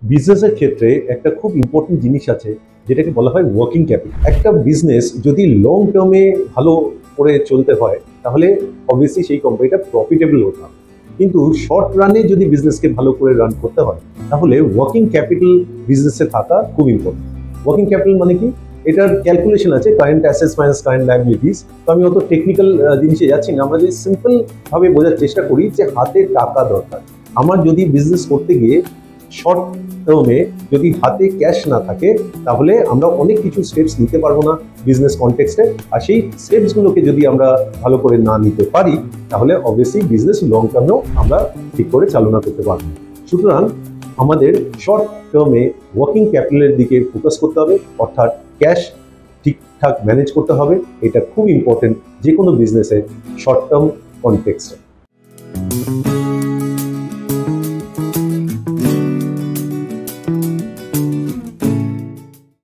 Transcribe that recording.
বিজনেসের ক্ষেত্রে একটা খুব ইম্পর্টেন্ট জিনিস আছে, যেটাকে বলা হয় ওয়ার্কিং ক্যাপিটাল। একটা বিজনেস যদি লং টার্মে ভালো করে চলতে হয়, তাহলে অবভিয়াসলি সেই কোম্পানিটা প্রফিটেবল হতে হবে। কিন্তু শর্ট রানে যদি বিজনেসকে ভালো করে রান করতে হয়, তাহলে ওয়ার্কিং ক্যাপিটাল বিজনেসে থাকা খুব ইম্পর্টেন্ট। ওয়ার্কিং ক্যাপিটাল মানে কি? এটার ক্যালকুলেশন আছে, current assets minus current liabilities. তো আমি অত টেকনিক্যাল জিনিসে যাচ্ছি না, আমরা যদি সিম্পল ভাবে বোঝার চেষ্টা করি যে হাতে টাকা দরকার। আমার যদি বিজনেস করতে গিয়ে শর্ট টার্মে যদি হাতে ক্যাশ না থাকে, তাহলে আমরা অনেক কিছু স্টেপস নিতে পারবো না বিজনেস কনটেক্সটে। আর সেই স্টেপসগুলোকে যদি আমরা ভালো করে না নিতে পারি, তাহলে অবভিয়াসলি বিজনেস লং টার্মেও আমরা ঠিক করে চালনা করতে পারবো। সুতরাং আমাদের শর্ট টার্মে ওয়ার্কিং ক্যাপিটালের দিকে ফোকাস করতে হবে, অর্থাৎ ক্যাশ ঠিকঠাক ম্যানেজ করতে হবে। এটা খুব ইম্পর্টেন্ট যে কোনো বিজনেসের শর্ট টার্ম কনটেক্সটে।